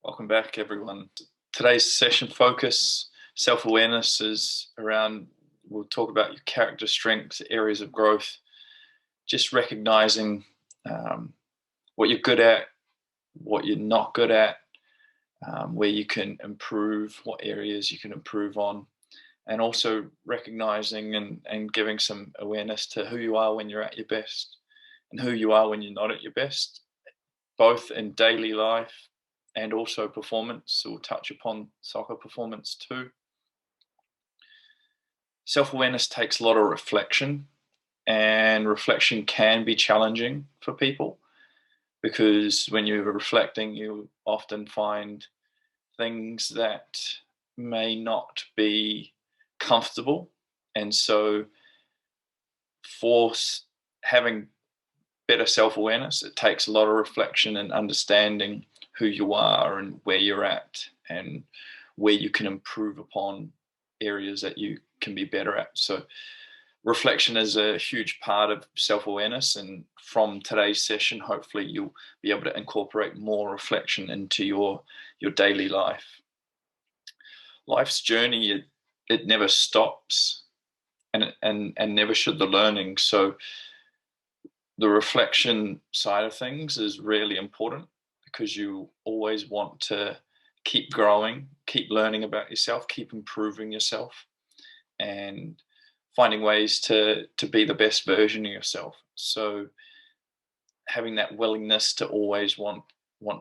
Welcome back, everyone. Today's session focus, self-awareness, is around, we'll talk about your character strengths, areas of growth, just recognizing what you're good at, what you're not good at, where you can improve, what areas you can improve on, and also recognizing and giving some awareness to who you are when you're at your best and who you are when you're not at your best, both in daily life and also performance. So we'll touch upon soccer performance too. Self-awareness takes a lot of reflection, and reflection can be challenging for people because when you're reflecting, you often find things that may not be comfortable. And so for having better self-awareness, it takes a lot of reflection and understanding who you are and where you're at and where you can improve upon areas that you can be better at. So reflection is a huge part of self-awareness, and from today's session, hopefully you'll be able to incorporate more reflection into your daily life. Life's journey, it never stops, and never should the learning. So the reflection side of things is really important because you always want to keep growing, keep learning about yourself, keep improving yourself, and finding ways to be the best version of yourself. So having that willingness to always want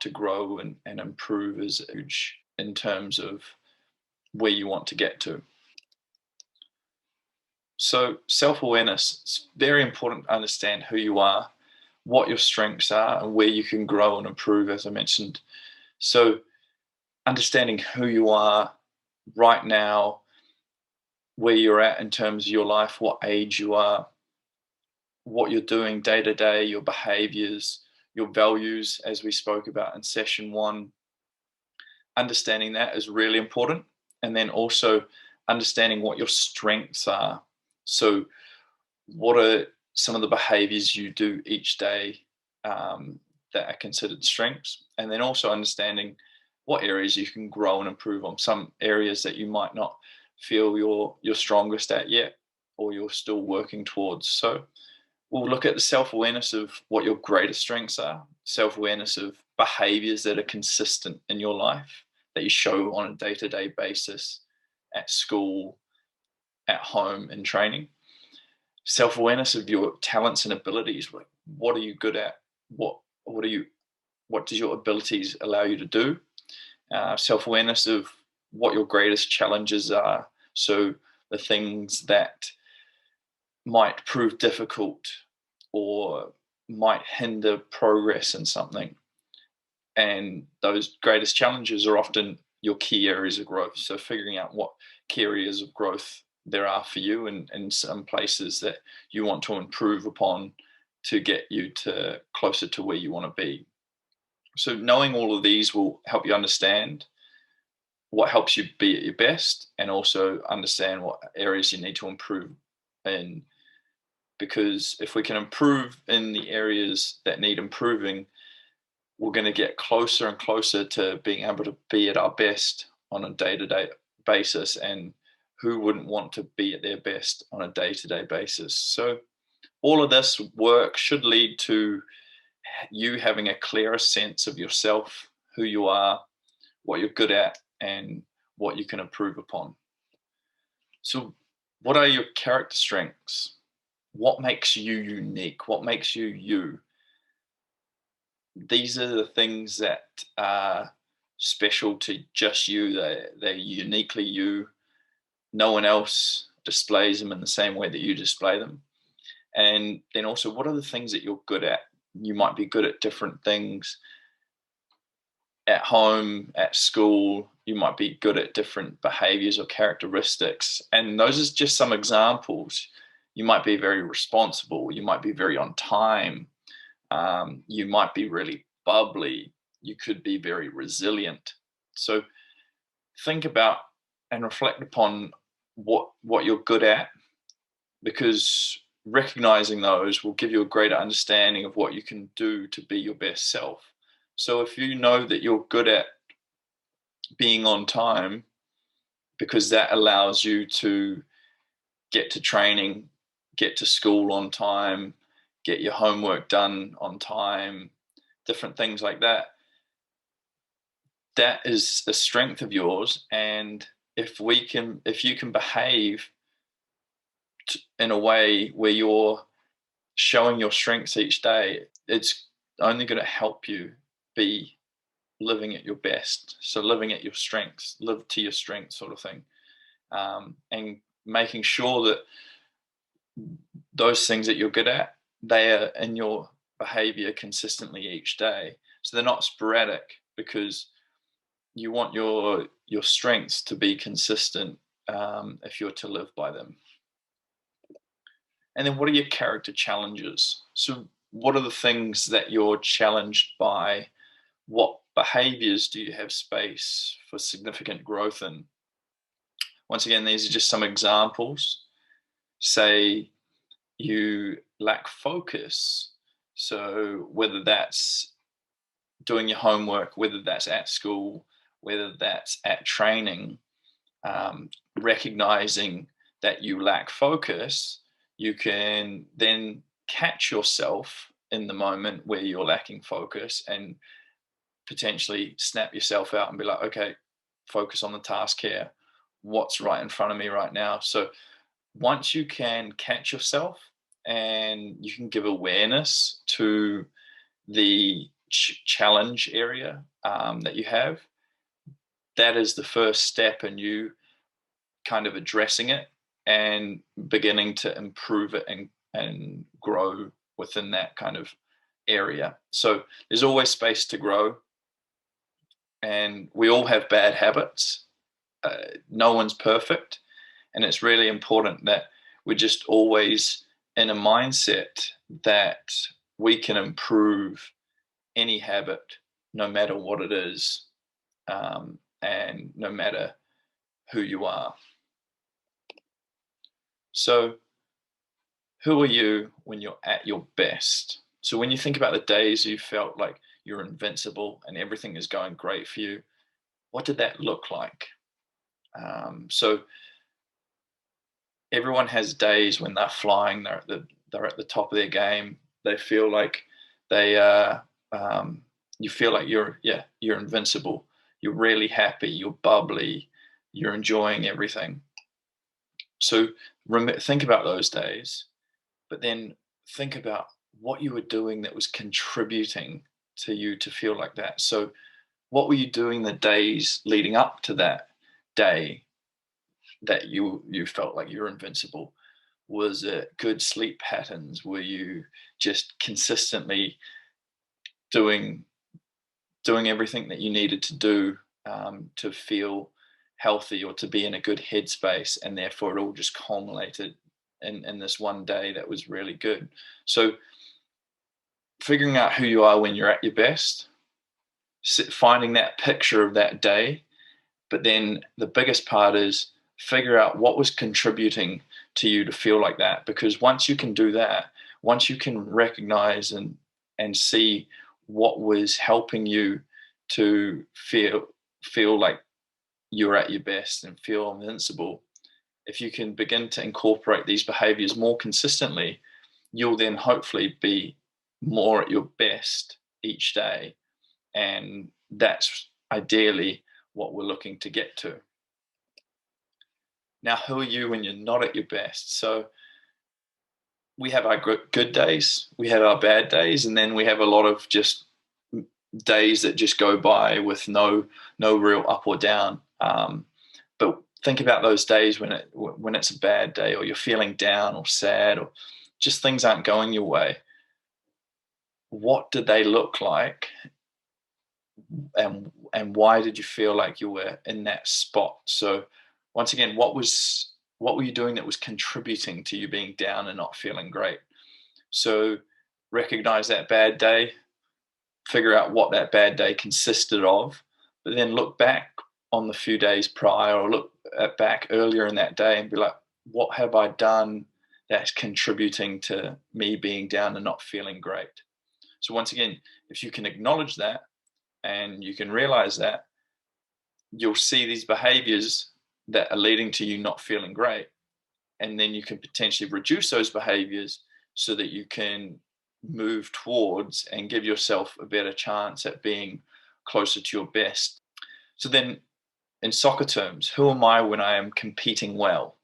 to grow and improve is huge in terms of where you want to get to. So self-awareness, it's very important to understand who you are, what your strengths are, and where you can grow and improve, as I mentioned. So understanding who you are right now, where you're at in terms of your life, what age you are, what you're doing day to day, your behaviors, your values, as we spoke about in session 1. Understanding that is really important. And then also understanding what your strengths are. So what are some of the behaviors you do each day that are considered strengths? And then also understanding what areas you can grow and improve on, some areas that you might not feel you're strongest at yet, or you're still working towards. So we'll look at the self-awareness of what your greatest strengths are, self-awareness of behaviors that are consistent in your life that you show on a day-to-day basis at school, at home, in training. Self-awareness of your talents and abilities. What are you good at? What does your abilities allow you to do? Self-awareness of what your greatest challenges are. So the things that might prove difficult or might hinder progress in something. And those greatest challenges are often your key areas of growth. So figuring out what key areas of growth there are for you and some places that you want to improve upon to get you to closer to where you want to be. So knowing all of these will help you understand what helps you be at your best, and also understand what areas you need to improve in. Because if we can improve in the areas that need improving, we're going to get closer and closer to being able to be at our best on a day-to-day basis. And who wouldn't want to be at their best on a day-to-day basis? So all of this work should lead to you having a clearer sense of yourself, who you are, what you're good at, and what you can improve upon. So what are your character strengths? What makes you unique? What makes you you? These are the things that are special to just you. They're uniquely you. No one else displays them in the same way that you display them. And then also, what are the things that you're good at? You might be good at different things at home, at school. You might be good at different behaviors or characteristics. And those are just some examples. You might be very responsible. You might be very on time. You might be really bubbly. You could be very resilient. So think about and reflect upon what you're good at, because recognizing those will give you a greater understanding of what you can do to be your best self. So if you know that you're good at being on time, because that allows you to get to training, get to school on time, get your homework done on time, different things like that. That is a strength of yours. And if you can behave in a way where you're showing your strengths each day, it's only going to help you be living at your best. So living at your strengths, live to your strengths, sort of thing, and making sure that those things that you're good at, they are in your behavior consistently each day. So they're not sporadic, because you want your strengths to be consistent, if you're to live by them. And then what are your character challenges? So what are the things that you're challenged by? What behaviors do you have space for significant growth in? Once again, these are just some examples. Say you lack focus. So whether that's doing your homework, whether that's at school, whether that's at training, recognizing that you lack focus, you can then catch yourself in the moment where you're lacking focus and potentially snap yourself out and be like, okay, focus on the task here. What's right in front of me right now? So once you can catch yourself and you can give awareness to the challenge area, that you have, that is the first step in you kind of addressing it and beginning to improve it and grow within that kind of area. So there's always space to grow, and we all have bad habits. No one's perfect, and it's really important that we're just always in a mindset that we can improve any habit, no matter what it is, and no matter who you are. So, who are you when you're at your best? So, when you think about the days you felt like you're invincible and everything is going great for you, what did that look like? So, everyone has days when they're flying, they're at the top of their game. They feel like they you feel like you're invincible. You're really happy. You're bubbly. You're enjoying everything. So think about those days, but then think about what you were doing that was contributing to you to feel like that. So what were you doing the days leading up to that day that you felt like you were invincible? Was it good sleep patterns? Were you just consistently doing everything that you needed to do, to feel healthy or to be in a good headspace, and therefore it all just culminated in this one day that was really good? So figuring out who you are when you're at your best, finding that picture of that day, but then the biggest part is figure out what was contributing to you to feel like that. Because once you can do that, once you can recognize and see what was helping you to feel like you're at your best and feel invincible, if you can begin to incorporate these behaviors more consistently, you'll then hopefully be more at your best each day. And that's ideally what we're looking to get to. Now, who are you when you're not at your best? So we have our good days, we have our bad days, and then we have a lot of just days that just go by with no real up or down. But think about those days when it's a bad day, or you're feeling down or sad, or just things aren't going your way. What did they look like, and why did you feel like you were in that spot? So once again, what were you doing that was contributing to you being down and not feeling great? So recognize that bad day, figure out what that bad day consisted of, but then look back on the few days prior, or look back earlier in that day and be like, what have I done that's contributing to me being down and not feeling great? So once again, if you can acknowledge that and you can realize that, you'll see these behaviors that are leading to you not feeling great. And then you can potentially reduce those behaviors so that you can move towards and give yourself a better chance at being closer to your best. So then, in soccer terms, who am I when I am competing well?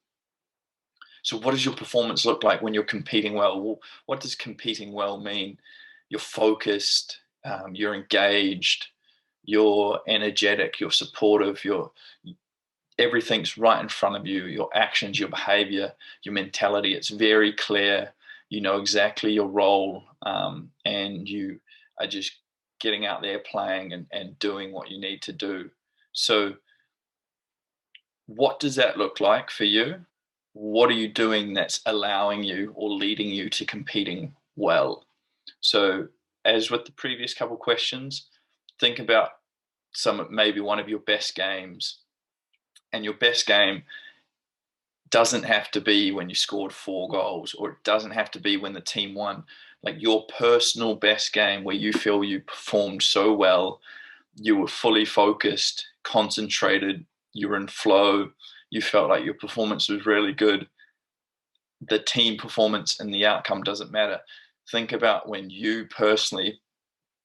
So what does your performance look like when you're competing well? Well, what does competing well mean? You're focused, you're engaged, you're energetic, you're supportive, everything's right in front of you. Your actions, your behavior, your mentality, it's very clear. You know exactly your role, and you are just getting out there playing and doing what you need to do. So what does that look like for you? What are you doing that's allowing you or leading you to competing well? So, as with the previous couple questions, think about maybe one of your best games. And your best game doesn't have to be when you scored 4 goals, or it doesn't have to be when the team won. Like your personal best game where you feel you performed so well, you were fully focused, concentrated, you were in flow, you felt like your performance was really good. The team performance and the outcome doesn't matter. Think about when you personally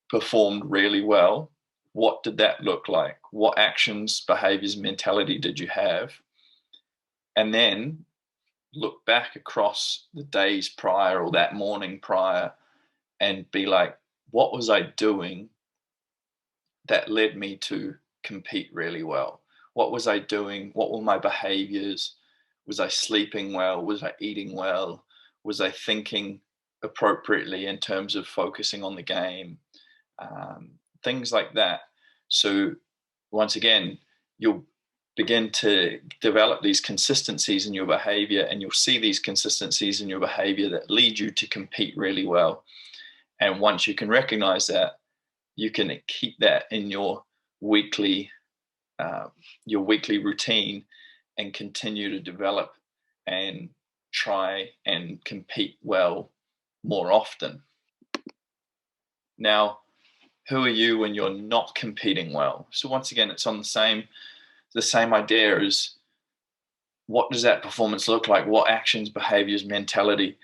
performed really well. What did that look like? What actions, behaviors, mentality did you have? And then look back across the days prior or that morning prior and be like, what was I doing that led me to compete really well? What was I doing? What were my behaviors? Was I sleeping well? Was I eating well? Was I thinking appropriately in terms of focusing on the game? Things like that. So, once again, you'll begin to develop these consistencies in your behavior, and you'll see these consistencies in your behavior that lead you to compete really well. And once you can recognize that, you can keep that in your weekly routine and continue to develop and try and compete well more often. Now, who are you when you're not competing well? So once again, it's on the same idea as what does that performance look like? What actions, behaviors, mentality?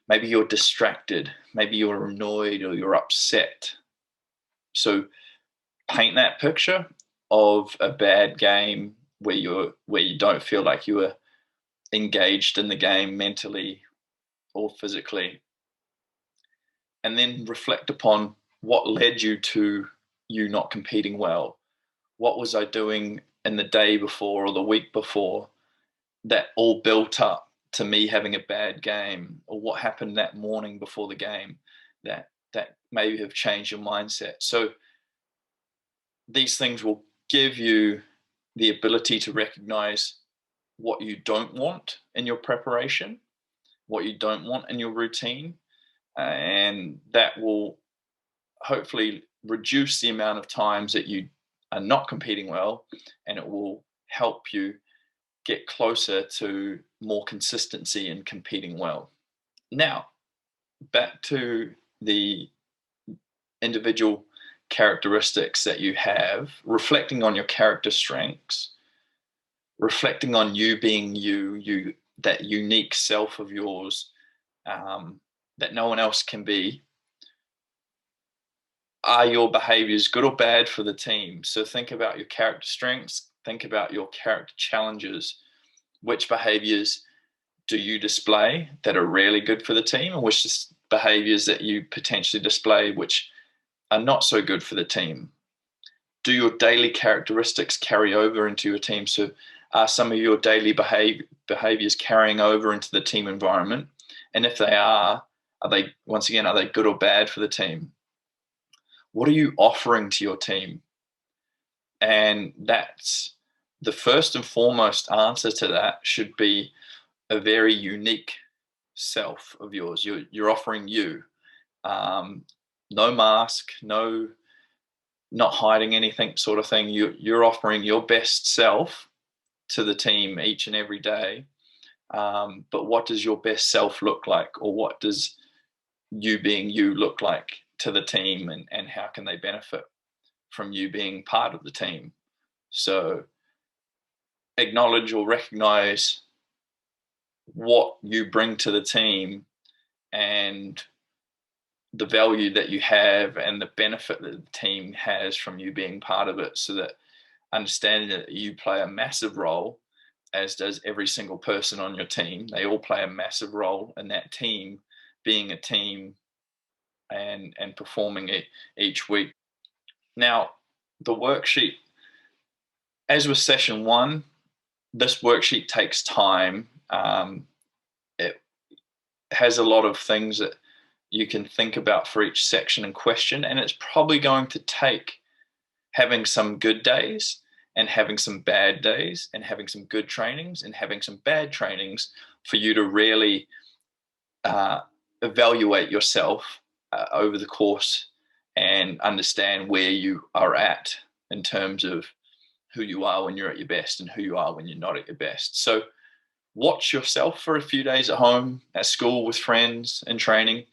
Maybe you're distracted, maybe you're annoyed or you're upset. So paint that picture of a bad game where you don't feel like you were engaged in the game mentally or physically, and then reflect upon what led you to you not competing well. What was I doing in the day before or the week before that all built up to me having a bad game? Or what happened that morning before the game that maybe have changed your mindset? So these things will give you the ability to recognize what you don't want in your preparation, what you don't want in your routine, and that will hopefully reduce the amount of times that you are not competing well, and it will help you get closer to more consistency in competing well. Now, back to the individual characteristics that you have, reflecting on your character strengths, reflecting on you being you, that unique self of yours, that no one else can be. Are your behaviors good or bad for the team? So think about your character strengths, think about your character challenges. Which behaviors do you display that are really good for the team, and which behaviors that you potentially display which are not so good for the team? Do your daily characteristics carry over into your team? So are some of your daily behaviors carrying over into the team environment? And if they are they, once again, are they good or bad for the team? What are you offering to your team? And that's the first and foremost answer to that should be a very unique self of yours. You're offering you. No mask, not hiding anything sort of thing. You're offering your best self to the team each and every day. But what does your best self look like? Or what does you being you look like to the team, and how can they benefit from you being part of the team? So acknowledge or recognize what you bring to the team and the value that you have and the benefit that the team has from you being part of it, so that understanding that you play a massive role, as does every single person on your team. They all play a massive role in that team being a team and performing it each week. Now, the worksheet, as with session one, this worksheet takes time. It has a lot of things that you can think about for each section and question, and it's probably going to take having some good days and having some bad days and having some good trainings and having some bad trainings for you to really evaluate yourself over the course and understand where you are at in terms of who you are when you're at your best and who you are when you're not at your best. So watch yourself for a few days at home, at school, with friends, and training,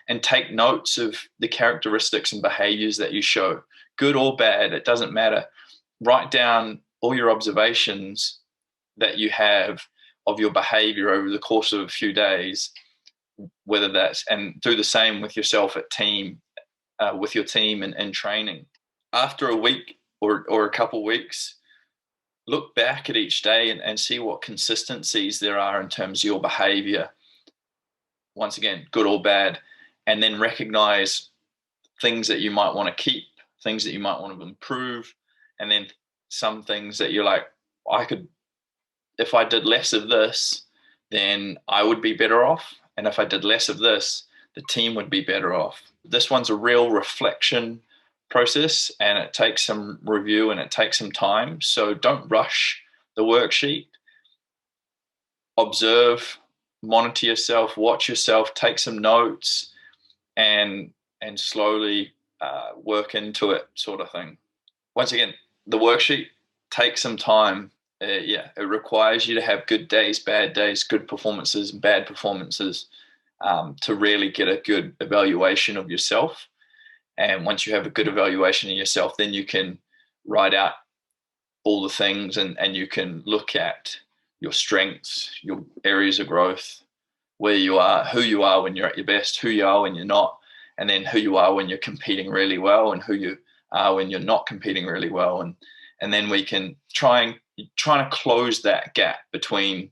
and take notes of the characteristics and behaviors that you show, good or bad, it doesn't matter. Write down all your observations that you have of your behavior over the course of a few days, whether that's, and do the same with yourself at team, with your team and training. After a week or a couple weeks, look back at each day and see what consistencies there are in terms of your behavior, once again, good or bad, and then recognize things that you might want to keep, things that you might want to improve, and then some things that you're like, I could, if I did less of this, then I would be better off. And if I did less of this, the team would be better off. This one's a real reflection process, and it takes some review and it takes some time. So don't rush the worksheet. Observe, monitor yourself, watch yourself, take some notes, and slowly work into it, sort of thing. Once again, the worksheet takes some time. It requires you to have good days, bad days, good performances, bad performances, to really get a good evaluation of yourself. And once you have a good evaluation of yourself, then you can write out all the things, and you can look at your strengths, your areas of growth, where you are, who you are when you're at your best, who you are when you're not, and then who you are when you're competing really well, and who you are when you're not competing really well. And then we can try to close that gap between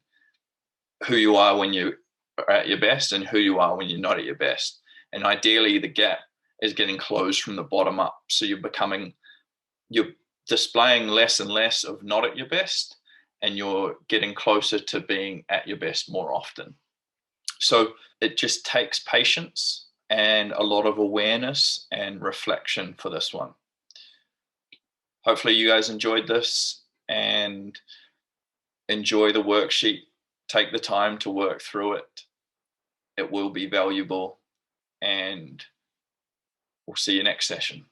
who you are when you are at your best and who you are when you're not at your best. And ideally, the gap is getting closed from the bottom up. So you're displaying less and less of not at your best, and you're getting closer to being at your best more often. So it just takes patience and a lot of awareness and reflection for this one. Hopefully you guys enjoyed this and enjoy the worksheet. Take the time to work through it. It will be valuable, and we'll see you next session.